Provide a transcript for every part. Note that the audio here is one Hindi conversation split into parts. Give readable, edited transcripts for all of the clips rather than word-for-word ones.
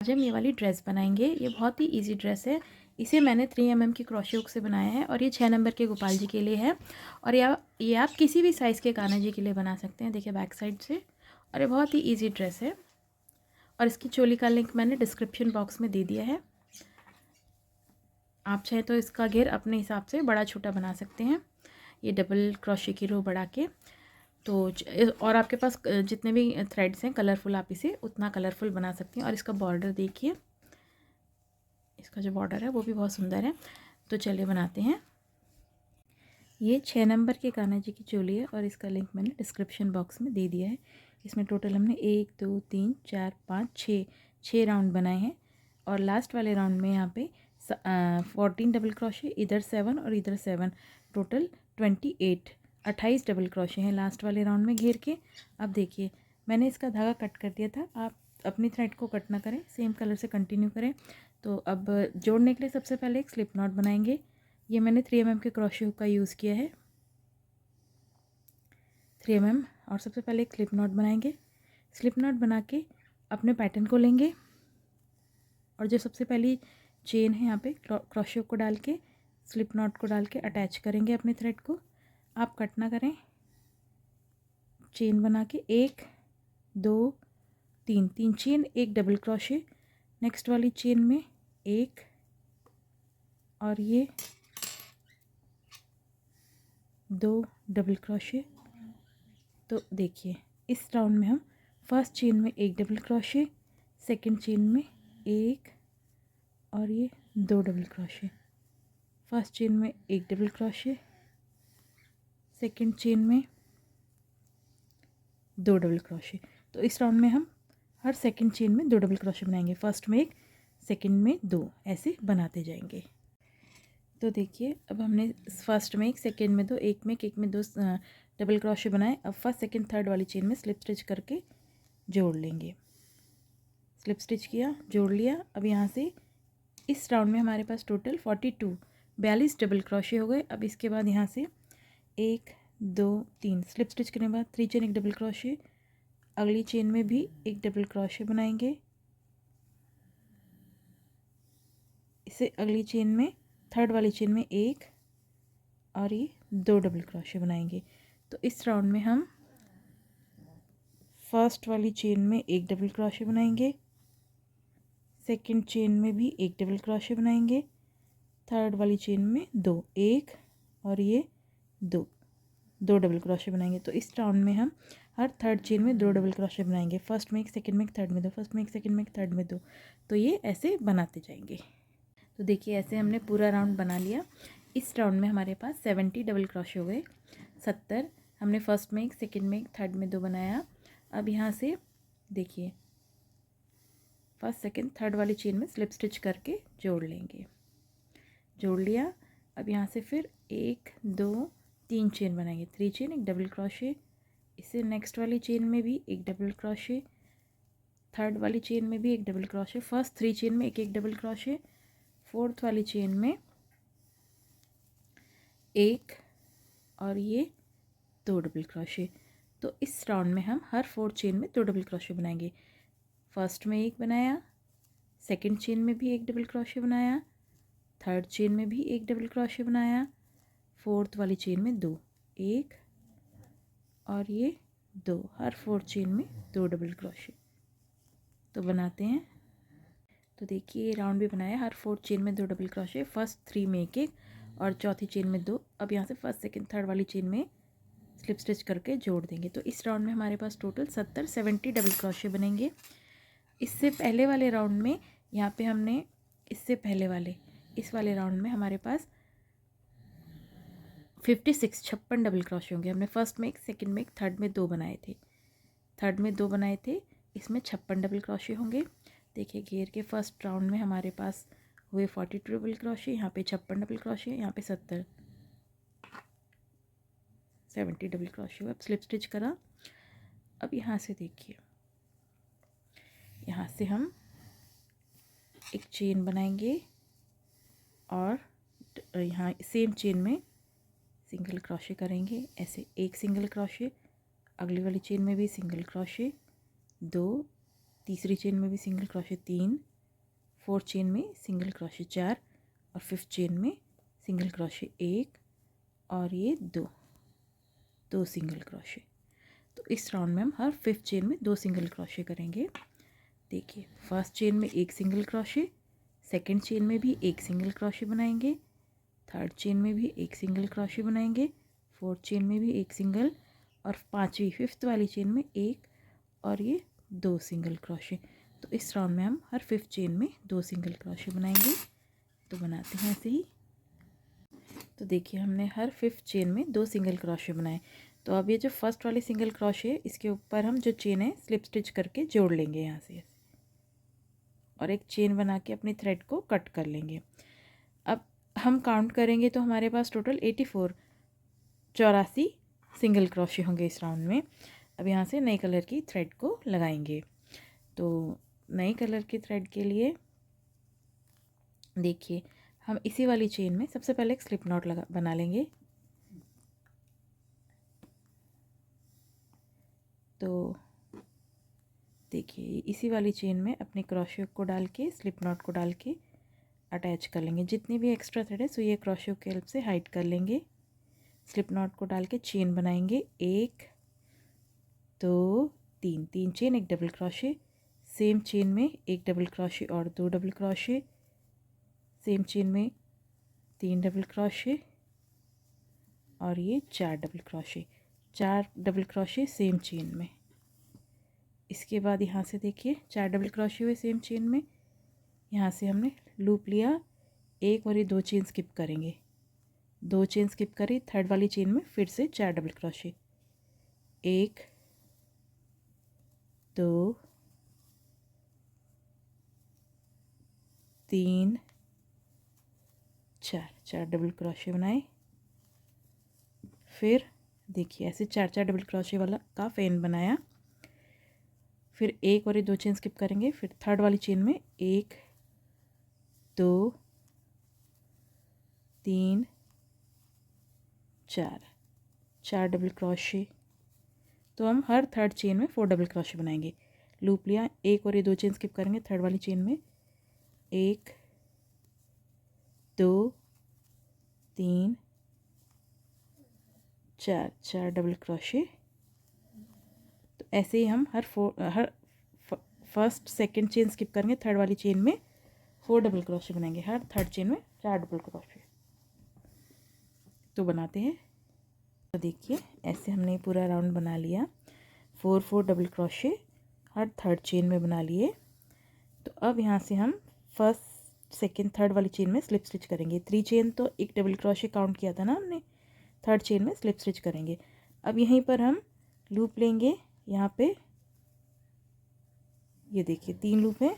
आज हम ये वाली ड्रेस बनाएंगे। ये बहुत ही इजी ड्रेस है। इसे मैंने 3 mm की क्रोशे हुक से बनाया है और ये 6 नंबर के गोपाल जी के लिए है। और ये आप किसी भी साइज़ के कान्हा जी के लिए बना सकते हैं। देखिए बैक साइड से। और ये बहुत ही इजी ड्रेस है। और इसकी चोली का लिंक मैंने डिस्क्रिप्शन बॉक्स में दे दिया है। आप चाहें तो इसका घेर अपने हिसाब से बड़ा छोटा बना सकते हैं। ये डबल क्रोशे की रो बढ़ा के तो और आपके पास जितने भी थ्रेड्स हैं कलरफुल, आप इसे उतना कलरफुल बना सकती हैं। और इसका बॉर्डर देखिए, इसका जो बॉर्डर है वो भी बहुत सुंदर है। तो चलिए बनाते हैं। ये 6 नंबर के कान्हा जी की चोली है और इसका लिंक मैंने डिस्क्रिप्शन बॉक्स में दे दिया है। इसमें टोटल हमने 1 2 3 4 5 6 राउंड बनाए हैं। और लास्ट वाले राउंड में यहाँ पे 14 डबल क्रोशे, इधर 7 और इधर 7, टोटल 28 डबल क्रोशे हैं लास्ट वाले राउंड में घेर के। अब देखिए मैंने इसका धागा कट कर दिया था। आप अपनी थ्रेड को कट ना करें, सेम कलर से कंटिन्यू करें। तो अब जोड़ने के लिए सबसे पहले एक स्लिप नॉट बनाएंगे। ये मैंने 3 mm के क्रोशे हुक का यूज़ किया है, 3 mm। और सबसे पहले एक स्लिप नॉट बनाएंगे। स्लिप नॉट बना के अपने पैटर्न को लेंगे और जो सबसे पहली चेन है यहाँ पे क्रोशे हुक को डाल के स्लिप नॉट को डाल के अटैच करेंगे अपने थ्रेड को। आप कट ना करें। चेन बना के 1 2 3 चेन, एक डबल क्रोशे, नेक्स्ट वाली चेन में एक, और ये 2 डबल क्रोशे। तो देखिए इस राउंड में हम फर्स्ट चेन में एक डबल क्रोशे, सेकंड चेन में एक, और ये 2 डबल क्रोशे। फर्स्ट चेन में एक डबल क्रोशे, सेकंड चेन में 2 डबल क्रोशे। तो इस राउंड में हम हर सेकंड चेन में 2 डबल क्रोशे बनाएंगे। फर्स्ट में 1, सेकंड में 2, ऐसे बनाते जाएंगे। तो देखिए अब हमने फर्स्ट में 1, सेकंड में 2, एक में 2 डबल क्रोशे बनाए। अब फर्स्ट सेकंड थर्ड वाली चेन में स्लिप स्टिच करके जोड़ लेंगे। स्लिप स्टिच किया, जोड़ लिया। अब यहाँ से इस राउंड में हमारे पास टोटल 42 डबल क्रोशे हो गए। अब इसके बाद यहाँ से 1 2 3 स्लिप स्टिच करने के बाद 3 चेन, एक डबल क्रोशे, अगली चेन में भी एक डबल क्रोशे बनाएंगे। इसे अगली चेन में थर्ड वाली चेन में एक, और ये 2 डबल क्रोशे बनाएंगे। तो इस राउंड में हम फर्स्ट वाली चेन में एक डबल क्रोशे बनाएंगे, सेकंड चेन में भी एक डबल क्रोशे बनाएंगे, थर्ड वाली चेन में 2, एक, और ये 2 डबल क्रोशे बनाएंगे। तो इस राउंड में हम हर थर्ड चेन में 2 डबल क्रोशे बनाएंगे। फर्स्ट में 1, सेकंड में 1, थर्ड में 2, फर्स्ट में 1, सेकंड में 1, थर्ड में 2। तो ये ऐसे बनाते जाएंगे। तो देखिए ऐसे हमने पूरा राउंड बना लिया। इस राउंड में हमारे पास 70 डबल क्रोशे हो गए। 70 हमने फर्स्ट में 1, सेकंड में 1, थर्ड में 2 बनाया। अब यहाँ से देखिए फर्स्ट सेकंड थर्ड वाली चेन में स्लिप स्टिच करके जोड़ लेंगे। जोड़ लिया। अब यहाँ से फिर 1 2 3 चेन बनाएंगे। 3 चेन, एक डबल क्रोशे, इससे नेक्स्ट वाली चेन में भी एक डबल क्रोशे, थर्ड वाली चेन में भी एक डबल क्रोशे, फर्स्ट 3 चेन में एक एक डबल क्रोशे, फोर्थ वाली चेन में एक, और ये 2 डबल क्रोशे। तो इस राउंड में हम हर 4 चेन में 2 डबल क्रोशे बनाएंगे। फर्स्ट में एक बनाया, सेकंड चेन में भी एक डबल क्रोशे बनाया, थर्ड चेन में भी एक डबल क्रोशे बनाया, फोर्थ वाली चेन में 2, एक, और ये 2, हर 4 चेन में 2 डबल क्रोशे। तो बनाते हैं। तो देखिए राउंड भी बनाया, हर 4 चेन में 2 डबल क्रोशे, फर्स्ट 3 में एक एक, और चौथी चेन में 2। अब यहाँ से फर्स्ट सेकंड थर्ड वाली चेन में स्लिप स्टिच करके जोड़ देंगे। तो इस राउंड में हमारे पास टोटल 70 डबल क्रोशे बनेंगे। इससे पहले वाले राउंड में यहाँ पे हमने इससे पहले वाले इस वाले राउंड में हमारे पास 56 डबल क्रोशे होंगे। हमने फर्स्ट में 1, सेकंड में 1, थर्ड में 2 बनाए थे। थर्ड में 2 बनाए थे, इसमें 56 डबल क्रोशे होंगे। देखिए घेर के फर्स्ट राउंड में हमारे पास हुए 42 डबल क्रोशे, यहाँ पे 56 डबल क्रोशे, यहाँ पे 70 डबल क्रोशे। अब स्लिप स्टिच करा। अब यहाँ से देखिए यहाँ से हम एक चेन बनाएंगे और यहाँ सेम चेन में सिंगल क्रोशे करेंगे। ऐसे एक सिंगल क्रोशे, अगली वाली चेन में भी सिंगल क्रोशे 2, तीसरी चेन में भी सिंगल क्रोशे 3, फोर्थ चेन में सिंगल क्रोशे 4 और फिफ्थ चेन में सिंगल क्रोशे 1 और ये 2 सिंगल क्रोशे। तो इस राउंड में हम हर फिफ्थ चेन में 2 सिंगल क्रोशे करेंगे। देखिए फर्स्ट चेन में एक सिंगल क्रोशे, सेकंड चेन में भी एक सिंगल क्रोशे बनाएंगे, थर्ड चेन में भी एक सिंगल क्रोशे बनाएंगे, फोर्थ चेन में भी एक सिंगल और पांचवी फिफ्थ वाली चेन में एक और ये 2 सिंगल क्रोशे। तो इस राउंड में हम हर फिफ्थ चेन में 2 सिंगल क्रोशे बनाएंगे। तो बनाते हैं ऐसे ही। तो देखिए हमने हर फिफ्थ चेन में 2 सिंगल क्रोशे बनाए। तो अब ये जो फर्स्ट वाली सिंगल क्रोशे है इसके ऊपर हम जो चेन है स्लिप स्टिच करके जोड़ लेंगे यहाँ से और एक चेन बना के अपनी थ्रेड को कट कर लेंगे। अब हम काउंट करेंगे तो हमारे पास टोटल 84 सिंगल क्रोशे होंगे इस राउंड में। अब यहाँ से नए कलर की थ्रेड को लगाएंगे। तो नए कलर की थ्रेड के लिए देखिए हम इसी वाली चेन में सबसे पहले एक स्लिप नॉट बना लेंगे। तो देखिए इसी वाली चेन में अपने क्रोशे को डाल के स्लिप नॉट को डाल के अटैच कर लेंगे। जितनी भी एक्स्ट्रा थ्रेड है सुई क्रोशे की हेल्प से हाइड कर लेंगे। स्लिप नॉट को डाल के चेन बनाएंगे 1 2 3 चेन, एक डबल क्रोशे, सेम चेन में एक डबल क्रोशे और 2 डबल क्रोशे, सेम चेन में 3 डबल क्रोशे और ये 4 double crochet, 4 double crochet same chain में। इसके बाद यहाँ से देखिए 4 डबल क्रोशे हुए सेम चेन में। यहाँ से हमने लूप लिया एक और ये 2 चेन स्किप करेंगे, 2 चेन स्किप करी, थर्ड वाली चेन में फिर से 4 डबल क्रोशे, 1 2 3 4 डबल क्रोशे बनाए। फिर देखिए ऐसे 4 डबल क्रोशे वाला का फेन बनाया। फिर एक और ये 2 चेन स्किप करेंगे, फिर थर्ड वाली चेन में 1 2 3 4 डबल क्रोशे। तो हम हर थर्ड चेन में 4 डबल क्रोशे बनाएंगे। लूप लिया एक और ये 2 चेन स्किप करेंगे, थर्ड वाली चेन में 1 2 3 4 डबल क्रोशे। तो ऐसे ही हम हर फर्स्ट सेकंड चेन स्किप करेंगे, थर्ड वाली चेन में 4 डबल क्रोशे बनाएंगे, हर थर्ड चेन में 4 डबल क्रोशे। तो बनाते हैं। तो देखिए ऐसे हमने पूरा राउंड बना लिया, 4 डबल क्रोशे हर थर्ड चेन में बना लिए। तो अब यहाँ से हम फर्स्ट सेकंड थर्ड वाली चेन में स्लिप स्टिच करेंगे। 3 चेन तो एक डबल क्रोशे काउंट किया था ना हमने, थर्ड चेन में स्लिप स्टिच करेंगे। अब यहीं पर हम लूप लेंगे, यहाँ पे ये देखिए 3 लूप हैं,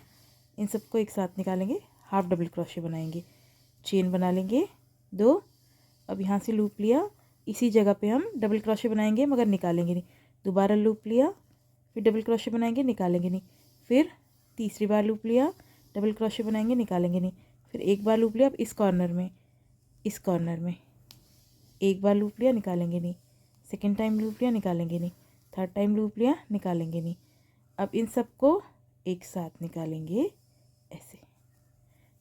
इन सबको एक साथ निकालेंगे, हाफ डबल क्रोशे बनाएंगे, चेन बना लेंगे 2। अब यहाँ से लूप लिया, इसी जगह पे हम डबल क्रोशे बनाएंगे मगर निकालेंगे नहीं। दोबारा लूप लिया, फिर डबल क्रोशे बनाएंगे, निकालेंगे नहीं। फिर तीसरी बार लूप लिया, डबल क्रोशे बनाएंगे, निकालेंगे नहीं। फिर एक बार लूप लिया, अब इस कॉर्नर में एक बार लूप लिया, निकालेंगे नहीं। सेकेंड टाइम लूप लिया, निकालेंगे नहीं। थर्ड टाइम लूप लिया, निकालेंगे नहीं। अब इन सबको एक साथ निकालेंगे ऐसे।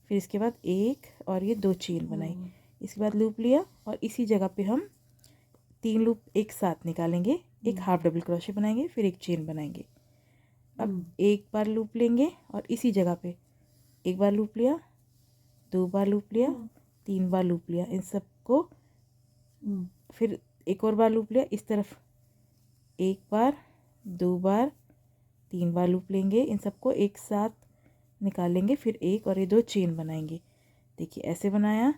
फिर इसके बाद एक और ये 2 चेन बनाई, इसके बाद लूप लिया और इसी जगह पे हम 3 लूप एक साथ निकालेंगे, एक हाफ डबल क्रोशे बनाएंगे, फिर एक चेन बनाएंगे। अब एक बार लूप लेंगे और इसी जगह पे एक बार लूप लिया, 2 बार लूप लिया, 3 बार लूप लिया, इन सबको फिर एक और बार लूप लिया, इस तरफ एक बार 2 बार 3 बार लूप लेंगे, इन सबको एक साथ निकालेंगे, फिर एक और ये 2 चेन बनाएंगे। देखिए ऐसे बनाया।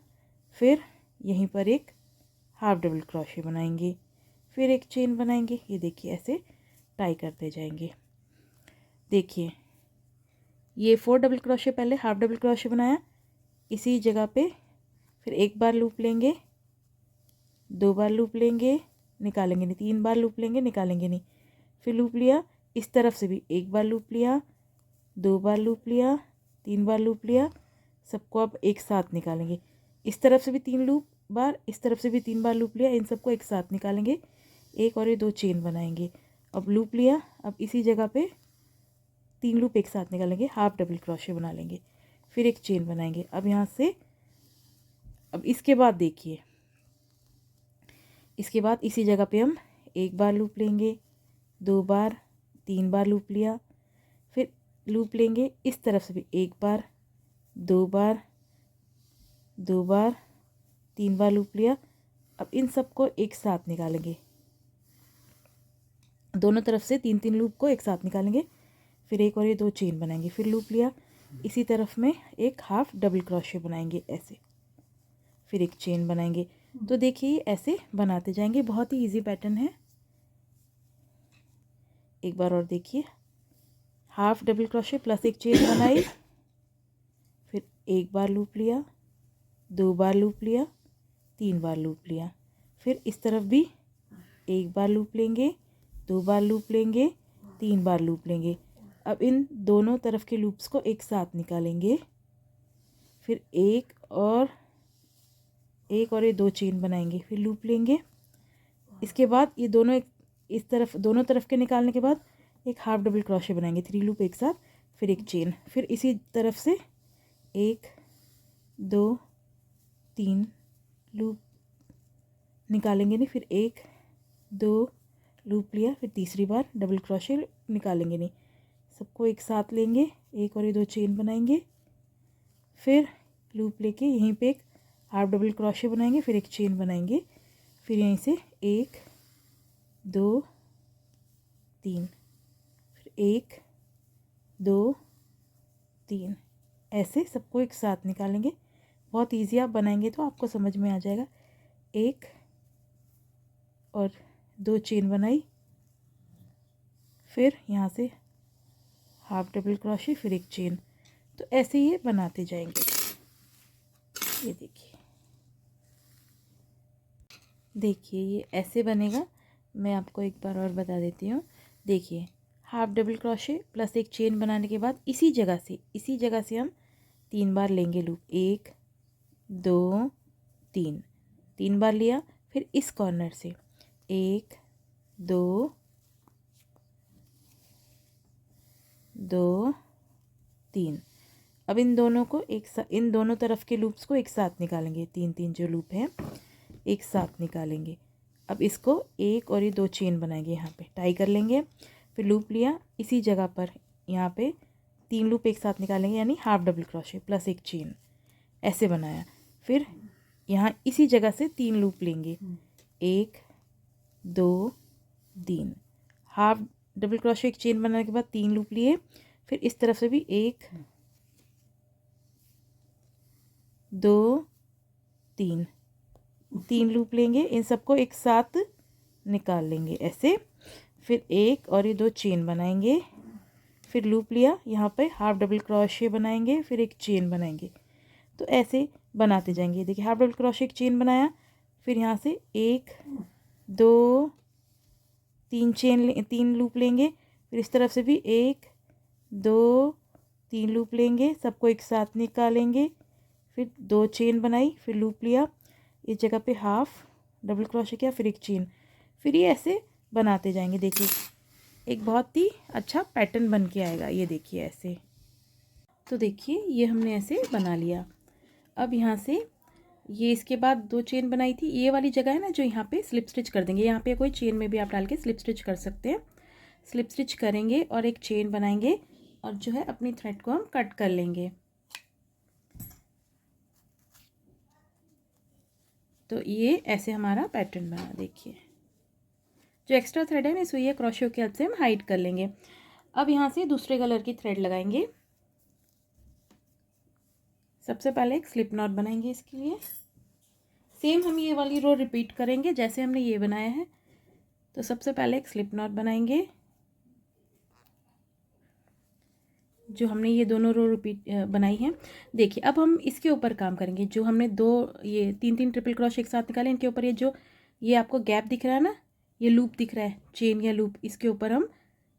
फिर यहीं पर एक हाफ डबल क्रोशे बनाएंगे, फिर एक चेन बनाएंगे। ये देखिए ऐसे टाई करते जाएंगे। देखिए ये 4 डबल क्रोशे पहले हाफ डबल क्रोशे बनाया, इसी जगह पे फिर एक बार लूप लेंगे, 2 बार लूप लेंगे, निकालेंगे नहीं, 3 बार लूप लेंगे, निकालेंगे नहीं। फिर लूप लिया, इस तरफ से भी एक बार लूप लिया, 2 बार लूप लिया, 3 बार लूप लिया, सबको अब एक साथ निकालेंगे। इस तरफ से भी 3 लूप बार, इस तरफ से भी 3 बार लूप लिया, इन सबको एक साथ निकालेंगे, एक और ये 2 चेन बनाएंगे। अब लूप लिया, अब इसी जगह पे 3 लूप एक साथ निकालेंगे, हाफ डबल क्रोशे बना लेंगे। फिर एक चेन बनाएंगे। अब यहाँ से अब इसके बाद देखिए, इसके बाद इसी जगह पे हम एक बार लूप लेंगे, 2 बार, 3 बार लूप लिया, फिर लूप लेंगे इस तरफ से भी एक बार, 2 बार, 2 बार, 3 बार लूप लिया। अब इन सबको एक साथ निकालेंगे, दोनों तरफ से 3-3 लूप को एक साथ निकालेंगे, फिर एक और ये 2 चेन बनाएंगे, फिर लूप लिया, इसी तरफ में एक हाफ डबल क्रोशे बनाएंगे ऐसे, फिर एक चेन बनाएंगे। तो देखिए ऐसे बनाते जाएंगे, बहुत ही इजी पैटर्न है। एक बार और देखिए, हाफ डबल क्रोशे प्लस एक चेन बनाई, फिर एक बार लूप लिया, 2 बार लूप लिया, 3 बार लूप लिया, फिर इस तरफ भी एक बार लूप लेंगे, 2 बार लूप लेंगे, 3 बार लूप लेंगे। अब इन दोनों तरफ के लूप्स को एक साथ निकालेंगे, फिर एक और ये 2 चेन बनाएंगे, फिर लूप लेंगे। इसके बाद ये दोनों इस तरफ, दोनों तरफ के निकालने के बाद एक हाफ डबल क्रोशे बनाएंगे, 3 लूप एक साथ, फिर एक चेन, फिर इसी तरफ से 1 2 3 लूप निकालेंगे नहीं, फिर 1 2 लूप लिया, फिर तीसरी बार डबल क्रोशे निकालेंगे नहीं, सबको एक साथ लेंगे, एक और ये 2 चेन बनाएंगे, फिर लूप लेके यहीं पे एक हाफ डबल क्रोशे बनाएंगे, फिर एक चेन बनाएंगे, फिर यहीं से 1 2 3, फिर 1 2 3, ऐसे सबको एक साथ निकालेंगे। बहुत इजी, आप बनाएंगे तो आपको समझ में आ जाएगा। 1 और 2 चेन बनाई, फिर यहाँ से हाफ डबल क्रोशे, फिर एक चेन। तो ऐसे ये बनाते जाएंगे। ये देखिए ये ऐसे बनेगा। मैं आपको एक बार और बता देती हूँ। देखिए, हाफ डबल क्रोशे प्लस एक चेन बनाने के बाद इसी जगह से हम 3 बार लेंगे लूप, 1 2 3, 3 बार लिया, फिर इस कॉर्नर से 1 2 2 3। अब इन दोनों को इन दोनों तरफ के लूप्स को एक साथ निकालेंगे, 3-3 जो लूप हैं एक साथ निकालेंगे। अब इसको एक और ये 2 चेन बनाएंगे, यहाँ पे टाई कर लेंगे, फिर लूप लिया, इसी जगह पर यहाँ पे 3 लूप एक साथ निकालेंगे, यानी हाफ डबल क्रोशे प्लस एक चेन, ऐसे बनाया। फिर यहाँ इसी जगह से 3 लूप लेंगे, 1 2 3, हाफ डबल क्रोशे एक चेन बनाने के बाद 3 लूप लिए, फिर इस तरफ से भी 1 2 3, 3 लूप लेंगे, इन सबको एक साथ निकाल लेंगे ऐसे, फिर एक और ये 2 चेन बनाएंगे, फिर लूप लिया, यहाँ पे हाफ डबल क्रोशे बनाएंगे, फिर एक चेन बनाएंगे। तो ऐसे बनाते जाएंगे। देखिए, हाफ डबल क्रोशे एक चेन बनाया, फिर यहाँ से 1 2 3 लूप लेंगे, फिर इस तरफ से भी 1 2 3 लूप लेंगे, सबको एक साथ निकालेंगे, फिर 2 चेन बनाई, फिर लूप लिया, इस जगह पे हाफ डबल क्रोशे किया, फिर एक चेन, फिर ये ऐसे बनाते जाएंगे। देखिए एक बहुत ही अच्छा पैटर्न बन के आएगा। ये देखिए ऐसे। तो देखिए ये हमने ऐसे बना लिया। अब यहाँ से ये इसके बाद 2 चेन बनाई थी, ये वाली जगह है ना जो यहाँ पे स्लिप स्टिच कर देंगे। यहाँ पे कोई चेन में भी आप डाल के स्लिप स्टिच कर सकते हैं। स्लिप स्टिच करेंगे और एक चेन बनाएंगे और जो है अपनी थ्रेड को हम कट कर लेंगे। तो ये ऐसे हमारा पैटर्न बना। देखिए जो एक्स्ट्रा थ्रेड है ना सुई या क्रोशियो की हेल्प से हम हाइड कर लेंगे। अब यहाँ से दूसरे कलर की थ्रेड लगाएंगे। सबसे पहले एक स्लिप नॉट बनाएंगे। इसके लिए सेम हम ये वाली रो रिपीट करेंगे जैसे हमने ये बनाया है। तो सबसे पहले एक स्लिप नॉट बनाएंगे, जो हमने ये दोनों रो रिपीट बनाई है। देखिए अब हम इसके ऊपर काम करेंगे। जो हमने ये 3-3 ट्रिपल क्रोशे एक साथ निकाले, इनके ऊपर ये आपको गैप दिख रहा है ना, ये लूप दिख रहा है, चेन या लूप, इसके ऊपर हम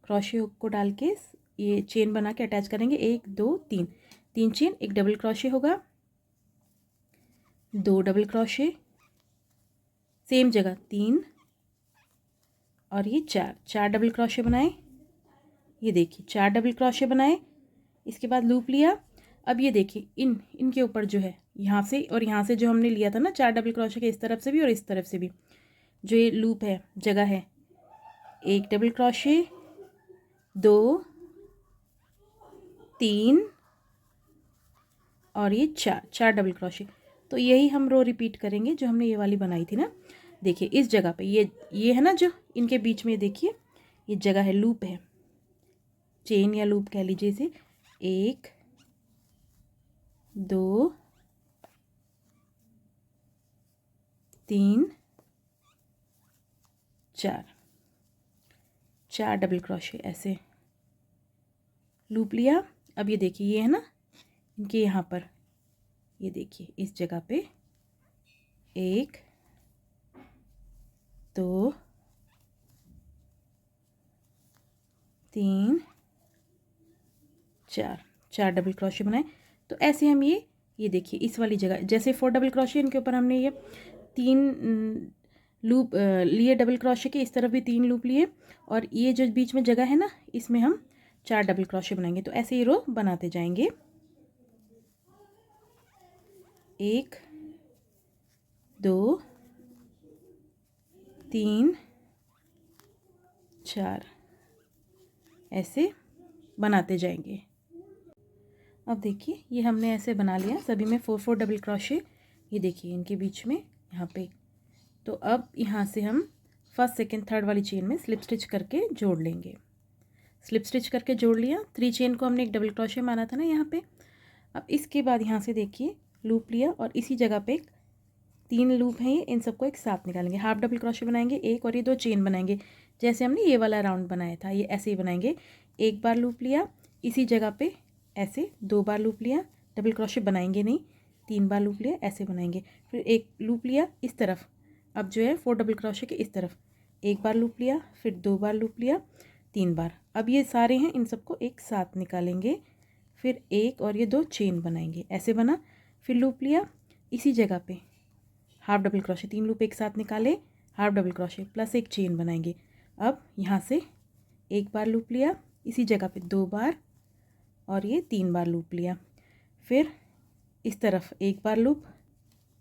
क्रोशे हुक को डाल के ये चेन बना के अटैच करेंगे। 1 2 3, 3 चेन, एक डबल क्रोशे होगा, 2 डबल क्रोशे, सेम जगह 3 और ये 4 डबल क्रोशे बनाए। ये देखिए 4 डबल क्रोशे बनाए। इसके बाद लूप लिया। अब ये देखिए इनके ऊपर जो है यहाँ से और यहाँ से जो हमने लिया था ना 4 डबल क्रोशे के, इस तरफ से भी और इस तरफ से भी जो ये लूप है जगह है, 1 डबल क्रोशे, 2, 3 और ये 4 डबल क्रोशे। तो यही हम रो रिपीट करेंगे जो हमने ये वाली बनाई थी ना। देखिए इस जगह पे ये है ना जो इनके बीच में, देखिए ये जगह है, लूप है, चेन या लूप कह लीजिए इसे। 1 2 3 4 डबल क्रोशे, ऐसे लूप लिया। अब ये देखिए ये है ना इनके यहाँ पर, ये देखिए इस जगह पे 1 2 3 4 डबल क्रोशे बनाए। तो ऐसे हम ये देखिए इस वाली जगह जैसे 4 डबल क्रोशे, इनके ऊपर हमने ये 3 लूप लिए डबल क्रोशे के, इस तरफ भी 3 लूप लिए और ये जो बीच में जगह है ना इसमें हम 4 डबल क्रोशे बनाएंगे। तो ऐसे ही रो बनाते जाएंगे। 1 2 3 4 ऐसे बनाते जाएंगे। अब देखिए ये हमने ऐसे बना लिया सभी में 4 डबल क्रोशे, ये देखिए इनके बीच में यहाँ पे। तो अब यहाँ से हम फर्स्ट सेकंड थर्ड वाली चेन में स्लिप स्टिच करके जोड़ लेंगे। स्लिप स्टिच करके जोड़ लिया, 3 चेन को हमने 1 डबल क्रोशे माना था ना यहाँ पे। अब इसके बाद यहाँ से देखिए लूप लिया और इसी जगह पे 3 लूप हैं, ये इन सबको एक साथ निकालेंगे, हाफ डबल क्रोशे बनाएंगे एक और ये 2 चेन बनाएंगे। जैसे हमने ये वाला राउंड बनाया था ये ऐसे ही बनाएंगे। एक बार लूप लिया इसी जगह पे, ऐसे 2 बार लूप लिया, डबल क्रोशे बनाएंगे नहीं, 3 बार लूप लिया, ऐसे बनाएंगे। फिर एक लूप लिया इस तरफ, अब जो है 4 डबल क्रोशे के इस तरफ 1 बार लूप लिया, फिर 2 बार लूप लिया, 3 बार। अब ये सारे हैं, इन सबको एक साथ निकालेंगे, फिर एक और ये 2 चेन बनाएंगे, ऐसे बना। फिर लूप लिया इसी जगह पे, हाफ डबल क्रोशे, 3 लूप एक साथ निकाले, हाफ डबल क्रोशे प्लस एक चेन बनाएंगे। अब यहाँ से 1 बार लूप लिया इसी जगह पे, 2 बार और ये 3 बार लूप लिया। फिर इस तरफ 1 बार लूप,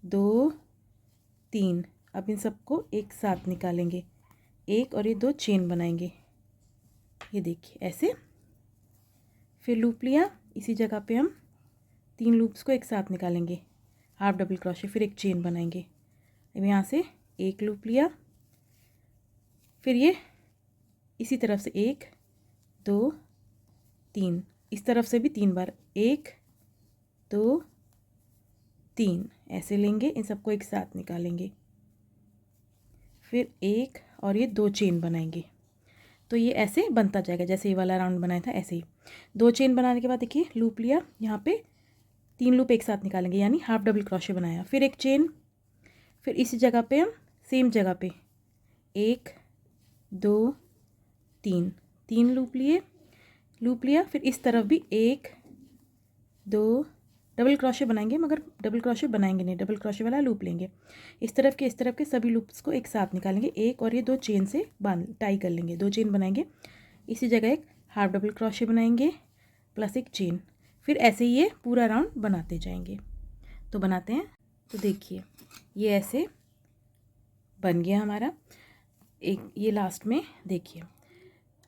2 3। अब इन सबको एक साथ निकालेंगे, एक और ये 2 चेन बनाएंगे, ये देखिए ऐसे। फिर लूप लिया इसी जगह पे हम 3 लूप्स को एक साथ निकालेंगे, हाफ डबल क्रोशे, फिर एक चेन बनाएंगे। अब यहाँ से 1 लूप लिया, फिर ये इसी तरफ से 1 2 3, इस तरफ से भी 3 बार, 1 2 3 ऐसे लेंगे, इन सबको एक साथ निकालेंगे, फिर एक और ये 2 चेन बनाएंगे। तो ये ऐसे बनता जाएगा जैसे ये वाला राउंड बनाया था ऐसे ही। 2 चेन बनाने के बाद देखिए लूप लिया, यहाँ पे 3 लूप एक साथ निकालेंगे यानी हाफ डबल क्रोशे बनाया, फिर एक चेन, फिर इसी जगह पे हम सेम जगह पे 1 2 3 3 लूप लिया, फिर इस तरफ भी 1 2 डबल क्रोशे बनाएंगे, मगर डबल क्रोशे बनाएंगे नहीं, डबल क्रोशे वाला लूप लेंगे। इस तरफ के सभी लूप्स को एक साथ निकालेंगे, एक और ये 2 चेन से टाई कर लेंगे, 2 चेन बनाएंगे, इसी जगह एक हाफ डबल क्रोशे बनाएंगे प्लस एक चेन। फिर ऐसे ही ये पूरा राउंड बनाते जाएंगे। तो बनाते हैं, तो देखिए ये ऐसे बन गया हमारा। एक ये लास्ट में देखिए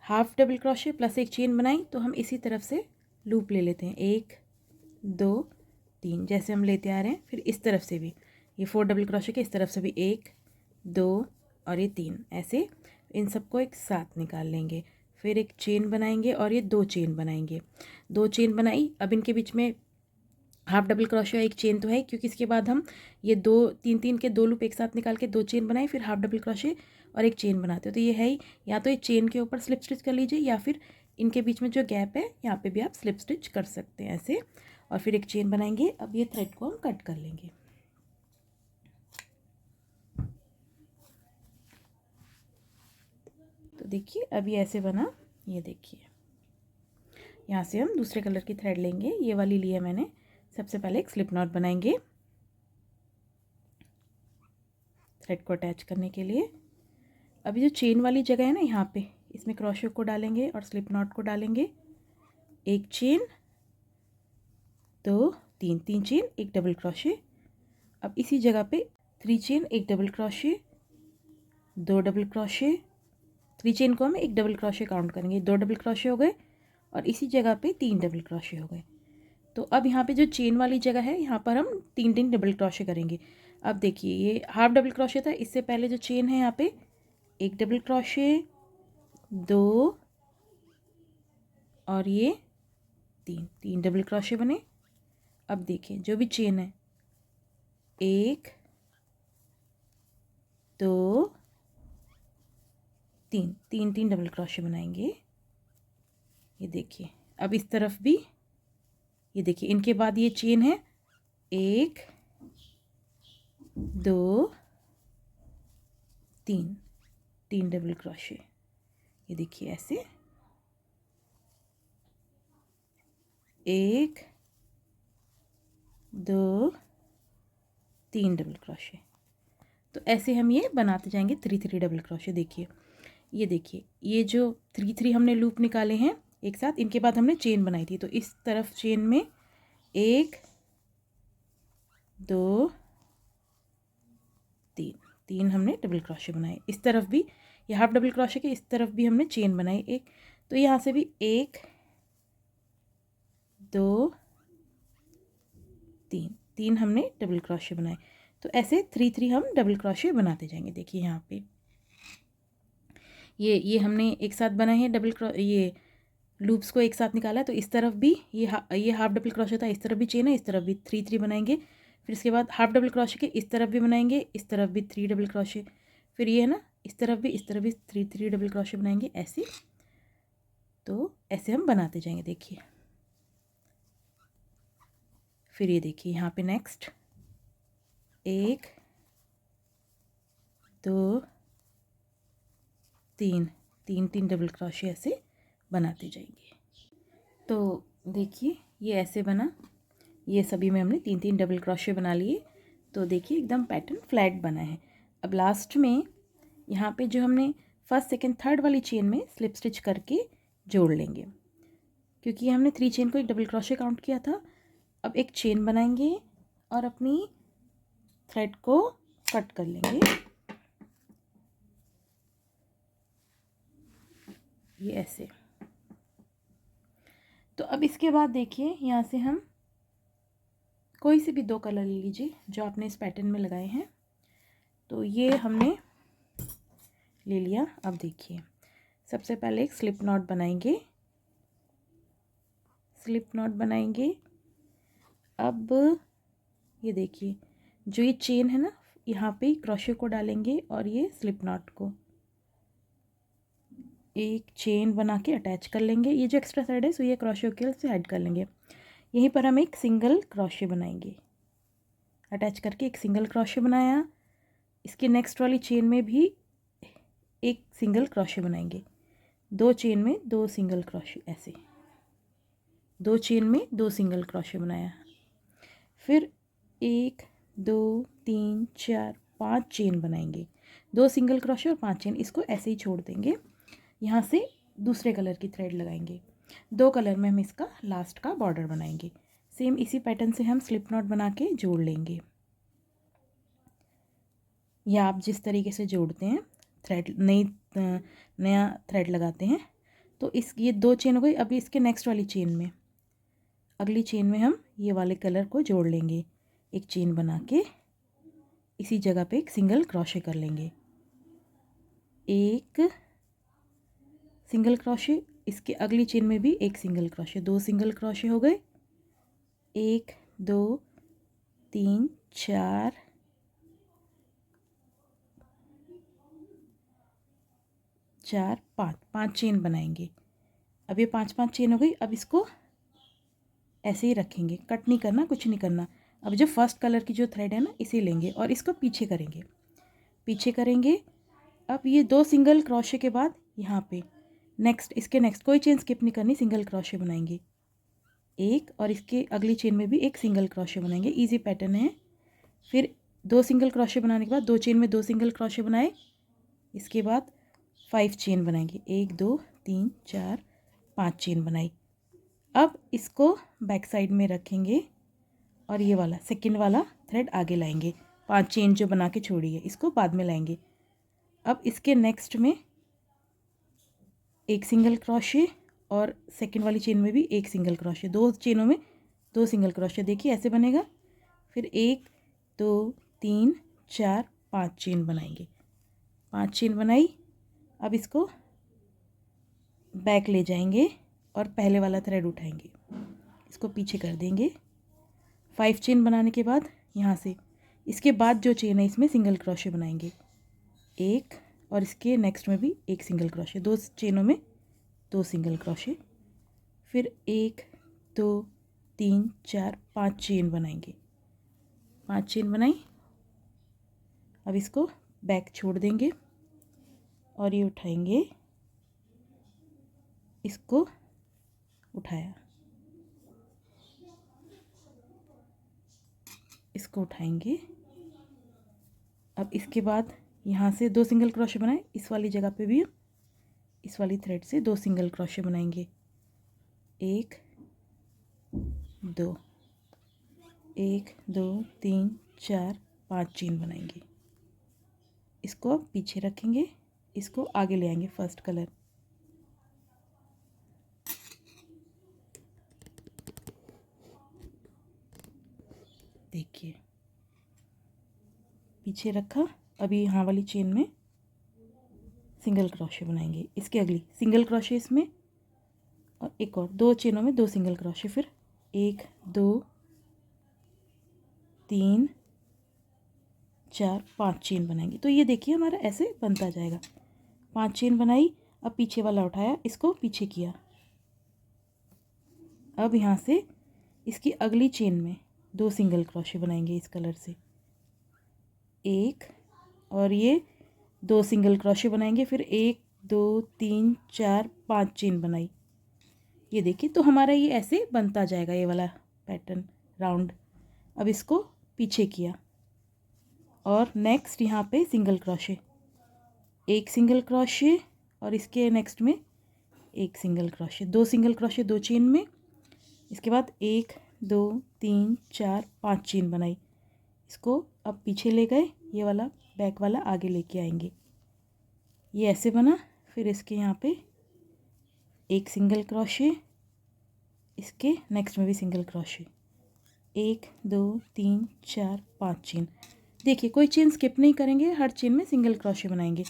हाफ डबल क्रोशे प्लस एक चेन बनाई, तो हम इसी तरफ से लूप ले लेते हैं, 1 2 3 जैसे हम लेते आ रहे हैं। फिर इस तरफ से भी ये 4 डबल क्रोशे के, इस तरफ से भी 1 2 और ये 3, ऐसे इन सबको एक साथ निकाल लेंगे। फिर एक चेन बनाएंगे और ये 2 चेन बनाएंगे, 2 चेन बनाई। अब इनके बीच में हाफ डबल क्रोशे एक चेन तो है, क्योंकि इसके बाद हम ये 2 3 3 के 2 लूप एक साथ निकाल के 2 चेन बनाए, फिर हाफ डबल क्रोशे और एक चेन बनाते हो। तो ये है ही, या तो ये चेन के ऊपर स्लिप स्टिच कर लीजिए, या फिर इनके बीच में जो गैप है यहाँ पे भी आप स्लिप स्टिच कर सकते हैं ऐसे, और फिर एक चेन बनाएंगे। अब ये थ्रेड को हम कट कर लेंगे। तो देखिए अब ये ऐसे बना, ये देखिए यहाँ से हम दूसरे कलर की थ्रेड लेंगे, ये वाली ली है मैंने। सबसे पहले एक स्लिप नॉट बनाएंगे थ्रेड को अटैच करने के लिए। अभी जो चेन वाली जगह है ना यहाँ पे, इसमें क्रोशे को डालेंगे और स्लिप नॉट को डालेंगे, एक चेन 2 3 3 चेन एक डबल क्रोशे। अब इसी जगह पे 3 चेन एक double crochet, 2 double crochet, 3 chain को हम एक डबल क्रोशे काउंट करेंगे, 2 डबल क्रोशे हो गए और इसी जगह पे 3 डबल क्रोशे हो गए। तो अब यहाँ पे जो चेन वाली जगह है यहाँ पर हम 3 डबल क्रोशे करेंगे। अब देखिए ये हाफ डबल क्रोशे था, इससे पहले जो चेन है यहाँ पे एक डबल क्रोशे, 2 और ये 3 डबल क्रोशे बने। अब देखिए जो भी चेन है 1 2 3 डबल क्रोशे बनाएंगे। ये देखिए अब इस तरफ भी ये देखिए, इनके बाद ये चेन है 1 2 3 डबल क्रोशे। ये देखिए ऐसे 1 2 3 डबल क्रोशे। तो ऐसे हम ये बनाते जाएंगे 3 डबल क्रोशे। देखिए ये देखिए ये जो 3 हमने लूप निकाले हैं एक साथ, इनके बाद हमने चेन बनाई थी, तो इस तरफ चेन में 1 2 3 हमने डबल क्रोशे बनाए। इस तरफ भी ये हाफ डबल क्रोशे के इस तरफ भी हमने चेन बनाई एक, तो यहाँ से भी 1 2 3 हमने डबल क्रोशे बनाए। तो ऐसे 3 हम डबल क्रोशे बनाते जाएंगे। देखिए यहाँ पे ये हमने एक साथ बनाए हैं ये लूप्स को एक साथ निकाला है, तो इस तरफ भी ये हाफ डबल क्रोशे था, इस तरफ भी चेन है, इस तरफ भी 3 बनाएंगे। फिर इसके बाद हाफ डबल क्रोशे के इस तरफ भी बनाएंगे, इस तरफ भी 3 डबल क्रोशे, फिर ये है ना इस तरफ भी 3 डबल क्रोशे बनाएंगे ऐसे। तो ऐसे हम बनाते जाएंगे। देखिए फिर ये देखिए यहाँ पे नेक्स्ट 1 2 3 डबल क्रोशे ऐसे बनाते जाएंगे। तो देखिए ये ऐसे बना, ये सभी में हमने 3 डबल क्रोशे बना लिए। तो देखिए एकदम पैटर्न फ्लैट बना है। अब लास्ट में यहाँ पे जो हमने फर्स्ट सेकंड थर्ड वाली चेन में स्लिप स्टिच करके जोड़ लेंगे, क्योंकि हमने 3 चेन को एक डबल क्रोशे काउंट किया था। अब एक चेन बनाएंगे और अपनी थ्रेड को कट कर लेंगे, ये ऐसे। तो अब इसके बाद देखिए यहाँ से हम कोई से भी 2 कलर ले लीजिए जो आपने इस पैटर्न में लगाए हैं। तो ये हमने ले लिया। अब देखिए सबसे पहले एक स्लिप नॉट बनाएंगे, स्लिप नॉट बनाएंगे। अब ये देखिए जो ये चेन है ना यहाँ पे क्रोशे को डालेंगे और ये स्लिप नॉट को एक चेन बना के अटैच कर लेंगे। ये जो एक्स्ट्रा साइड है सो ये क्रोशे के से ऐड कर लेंगे। यहीं पर हम एक सिंगल क्रोशे बनाएंगे, अटैच करके एक सिंगल क्रोशे बनाया। इसके नेक्स्ट वाली चेन में भी एक सिंगल क्रोशे बनाएंगे, 2 चेन में 2 सिंगल क्रोशे, ऐसे 2 चेन में 2 सिंगल क्रोशे बनाया। फिर 1 2 3 4 5 चेन बनाएंगे, 2 सिंगल क्रोशे और 5 चेन। इसको ऐसे ही छोड़ देंगे। यहाँ से दूसरे कलर की थ्रेड लगाएंगे, 2 कलर में हम इसका लास्ट का बॉर्डर बनाएंगे। सेम इसी पैटर्न से हम स्लिप नॉट बना के जोड़ लेंगे, या आप जिस तरीके से जोड़ते हैं थ्रेड नया थ्रेड लगाते हैं। तो ये 2 चेन हो गई। अभी इसके नेक्स्ट वाली चेन में, अगली चेन में हम ये वाले कलर को जोड़ लेंगे, एक चेन बना के इसी जगह पे एक सिंगल क्रोशे कर लेंगे, एक सिंगल क्रोशे। इसके अगली चेन में भी एक सिंगल क्रोशे, 2 सिंगल क्रोशे हो गए। 1 2 3 4 4 5 चेन बनाएंगे। अब ये 5 चेन हो गई। अब इसको ऐसे ही रखेंगे, कट नहीं करना, कुछ नहीं करना। अब जो फर्स्ट कलर की जो थ्रेड है ना इसे लेंगे और इसको पीछे करेंगे। अब ये 2 सिंगल क्रोशे के बाद यहाँ पे इसके नेक्स्ट कोई चेन स्किप नहीं करनी, सिंगल क्रोशे बनाएंगे एक, और इसके अगली चेन में भी एक सिंगल क्रोशे बनाएंगे। इजी पैटर्न है। फिर 2 सिंगल क्रोशे बनाने के बाद 2 चेन में 2 सिंगल क्रोशे बनाए, इसके बाद 5 चेन बनाएंगे, 1 2 3 4 5 चेन बनाई। अब इसको बैक साइड में रखेंगे और ये वाला सेकंड वाला थ्रेड आगे लाएंगे। 5 चेन जो बना के छोड़ी है इसको बाद में लाएंगे। अब इसके नेक्स्ट में एक सिंगल क्रोशे और सेकंड वाली चेन में भी एक सिंगल क्रोशे, 2 चेनों में 2 सिंगल क्रोशे। देखिए ऐसे बनेगा। फिर 1 2 3 4 5 चेन बनाएंगे। 5 चेन बनाई। अब इसको बैक ले जाएंगे और पहले वाला थ्रेड उठाएंगे, इसको पीछे कर देंगे। 5 चेन बनाने के बाद यहाँ से इसके बाद जो चेन है इसमें सिंगल क्रोशे बनाएंगे, एक, और इसके नेक्स्ट में भी एक सिंगल क्रोशे, 2 चेनों में 2 सिंगल क्रोशे। फिर 1 2 3 4 5 चेन बनाएंगे। 5 चेन बनाई। अब इसको बैक छोड़ देंगे और ये उठाएंगे, इसको उठाया, इसको उठाएंगे। अब इसके बाद यहाँ से 2 सिंगल क्रोशे बनाए, इस वाली जगह पे भी इस वाली थ्रेड से 2 सिंगल क्रोशे बनाएंगे, 1 2 1 2 3 4 5 चेन बनाएंगे। इसको अब पीछे रखेंगे, इसको आगे ले आएंगे फर्स्ट कलर। देखिए पीछे रखा। अभी यहाँ वाली चेन में सिंगल क्रोशे बनाएंगे, इसके अगली सिंगल क्रोशे इसमें और एक और, 2 चेनों में 2 सिंगल क्रोशे। फिर 1 2 3 4 5 चेन बनाएंगे। तो ये देखिए हमारा ऐसे बनता जाएगा। 5 चेन बनाई। अब पीछे वाला उठाया, इसको पीछे किया। अब यहाँ से इसकी अगली चेन में 2 सिंगल क्रोशे बनाएंगे इस कलर से, एक, और ये 2 सिंगल क्रोशे बनाएंगे। फिर 1 2 3 4 5 चेन बनाई। ये देखिए तो हमारा ये ऐसे बनता जाएगा, ये वाला पैटर्न राउंड। अब इसको पीछे किया और नेक्स्ट यहाँ पे सिंगल क्रोशे, एक सिंगल क्रोशे और इसके नेक्स्ट में एक single crochet, 2 single crochet 2 chain में। इसके बाद 1 2 3 4 5 चेन बनाई। इसको अब पीछे ले गए, ये वाला बैक वाला आगे लेके आएंगे। ये ऐसे बना। फिर इसके यहाँ पे एक सिंगल क्रोशे, इसके नेक्स्ट में भी सिंगल क्रोशे, 1 2 3 4 5 चेन। देखिए कोई चेन स्किप नहीं करेंगे, हर चेन में सिंगल क्रोशे बनाएंगे।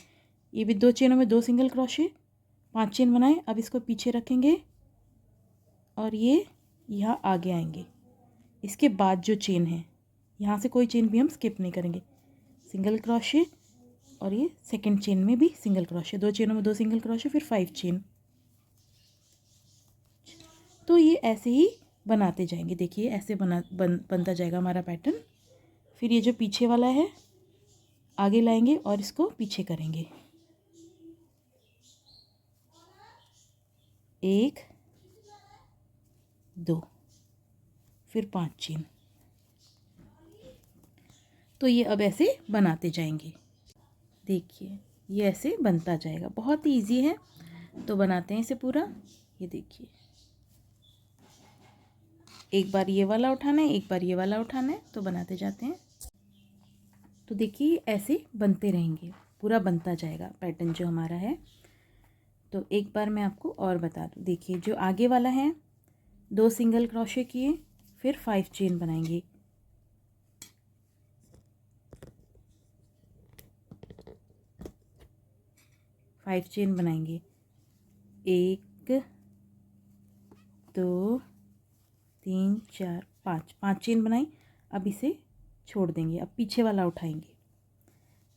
ये भी 2 चेनों में 2 सिंगल क्रोशे, 5 चेन बनाए। अब इसको पीछे रखेंगे और ये यहाँ आगे आएंगे। इसके बाद जो चेन है यहाँ से कोई चेन भी हम स्किप नहीं करेंगे, सिंगल क्रोशे, और ये सेकंड चेन में भी सिंगल क्रोशे, 2 चेनों में 2 सिंगल क्रोशे, फिर 5 चेन। तो ये ऐसे ही बनाते जाएंगे। देखिए ऐसे बनता जाएगा हमारा पैटर्न। फिर ये जो पीछे वाला है आगे लाएंगे और इसको पीछे करेंगे, 1 2 फिर 5 चेन। तो ये अब ऐसे बनाते जाएंगे। देखिए ये ऐसे बनता जाएगा, बहुत ही ईजी है। तो बनाते हैं इसे पूरा। ये देखिए एक बार ये वाला उठाना है, एक बार ये वाला उठाना है, तो बनाते जाते हैं। तो देखिए ऐसे बनते रहेंगे, पूरा बनता जाएगा पैटर्न जो हमारा है। तो एक बार मैं आपको और बता दूँ। देखिए जो आगे वाला है 2 सिंगल क्रोशे किए, फिर 5 चेन बनाएंगे, 5 चेन बनाएंगे, 1 2 3 4 5 चेन बनाई। अब इसे छोड़ देंगे, अब पीछे वाला उठाएंगे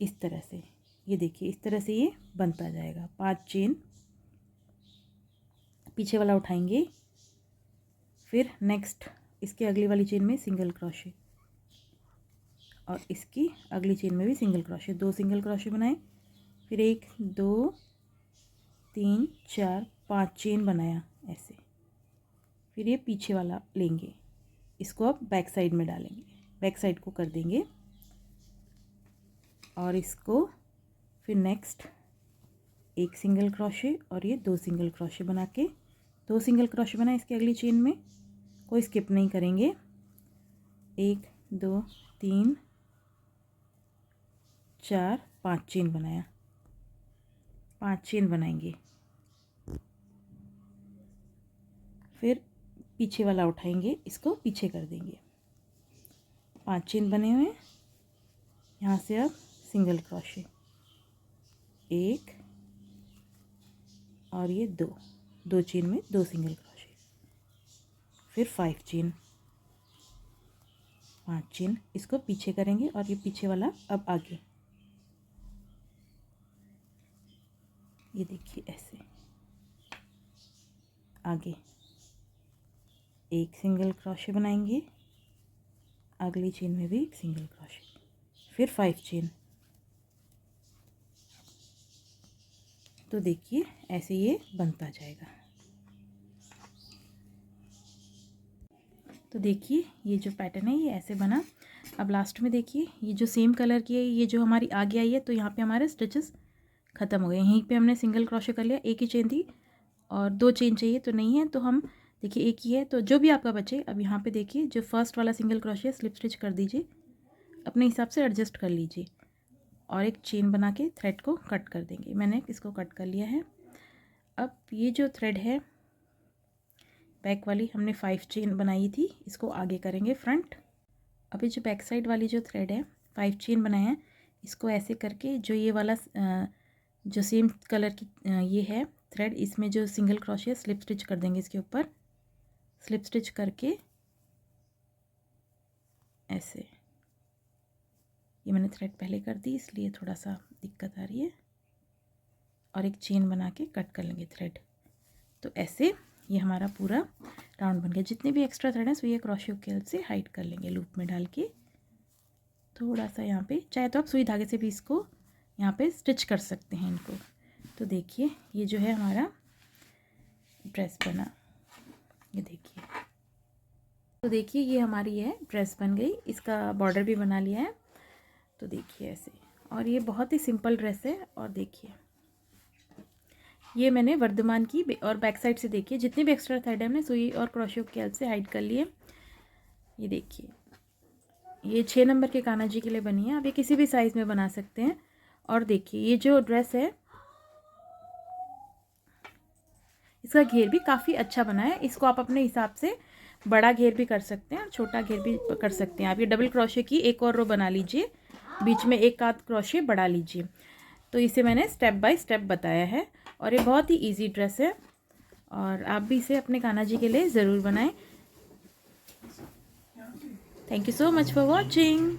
इस तरह से। ये देखिए इस तरह से ये बनता जाएगा। 5 चेन, पीछे वाला उठाएंगे, फिर नेक्स्ट इसके अगली वाली चेन में सिंगल क्रोशे और इसकी अगली चेन में भी सिंगल क्रोशे, 2 सिंगल क्रोशे बनाए। फिर 1 2 3 4 5 चेन बनाया ऐसे। फिर ये पीछे वाला लेंगे, इसको अब बैक साइड में डालेंगे, बैक साइड को कर देंगे और इसको फिर नेक्स्ट एक सिंगल क्रोशे और ये 2 सिंगल क्रोशे बना के 2 सिंगल क्रोशे बनाए इसके अगली चेन में, कोई स्किप नहीं करेंगे। 1 2 3 4 5 चेन बनाया, 5 चेन बनाएंगे। फिर पीछे वाला उठाएंगे, इसको पीछे कर देंगे। 5 चेन बने हुए हैं। यहाँ से अब सिंगल क्रोशे, 1 और ये 2 चेन में 2 सिंगल क्रोशे, फिर 5 चेन, 5 चेन, इसको पीछे करेंगे और ये पीछे वाला अब आगे, ये देखिए ऐसे आगे 1 सिंगल क्रोशे बनाएंगे, अगली चेन में भी 1 सिंगल क्रोशे, फिर 5 चेन। तो देखिए ऐसे ये बनता जाएगा। तो देखिए ये जो पैटर्न है ये ऐसे बना। अब लास्ट में देखिए ये जो सेम कलर की है, ये जो हमारी आगे आई है, तो यहाँ पे हमारे स्टिचेस ख़त्म हो गए। यहीं पे हमने सिंगल क्रोशे कर लिया, एक ही चेन थी और 2 चेन चाहिए तो नहीं है, तो हम देखिए एक ही है, तो जो भी आपका बचे। अब यहाँ पे देखिए जो फर्स्ट वाला सिंगल क्रोशे स्लिप स्टिच कर दीजिए, अपने हिसाब से एडजस्ट कर लीजिए और एक चेन बना के थ्रेड को कट कर देंगे। मैंने इसको कट कर लिया है। अब ये जो थ्रेड है बैक वाली, हमने 5 चेन बनाई थी, इसको आगे करेंगे फ्रंट। अभी जो बैक साइड वाली जो थ्रेड है 5 चेन बनाए हैं, इसको ऐसे करके जो ये वाला जो सेम कलर की ये है थ्रेड, इसमें जो सिंगल क्रोशे स्लिप स्टिच कर देंगे। इसके ऊपर स्लिप स्टिच करके ऐसे, ये मैंने थ्रेड पहले कर दी इसलिए थोड़ा सा दिक्कत आ रही है, और एक चेन बना के कट कर लेंगे थ्रेड। तो ऐसे ये हमारा पूरा राउंड बन गया। जितने भी एक्स्ट्रा थ्रेड हैं सो ये क्रोशे की हेल्प से हाइड कर लेंगे लूप में डाल के। थोड़ा सा यहाँ पे चाहे तो आप सुई धागे से भी इसको यहाँ पे स्टिच कर सकते हैं इनको। तो देखिए ये जो है हमारा ड्रेस बना, ये देखिए। तो देखिए ये हमारी है ड्रेस बन गई, इसका बॉर्डर भी बना लिया है। तो देखिए ऐसे, और ये बहुत ही सिंपल ड्रेस है। और देखिए ये मैंने वर्धमान की और बैक साइड से देखिए जितने भी एक्स्ट्रा थ्रेड है हमने सुई और क्रोशे की हेल्प से हाइड कर लिए। ये देखिए ये 6 नंबर के कान्हा जी के लिए बनी है, आप ये किसी भी साइज़ में बना सकते हैं। और देखिए ये जो ड्रेस है इसका घेर भी काफ़ी अच्छा बना है। इसको आप अपने हिसाब से बड़ा घेर भी कर सकते हैं और छोटा घेर भी कर सकते हैं। आप ये डबल क्रोशे की एक और रो बना लीजिए, बीच में एक आध क्रोशे बढ़ा लीजिए। तो इसे मैंने स्टेप बाय स्टेप बताया है और ये बहुत ही इजी ड्रेस है और आप भी इसे अपने कान्हा जी के लिए ज़रूर बनाएं। Thank you so much for watching.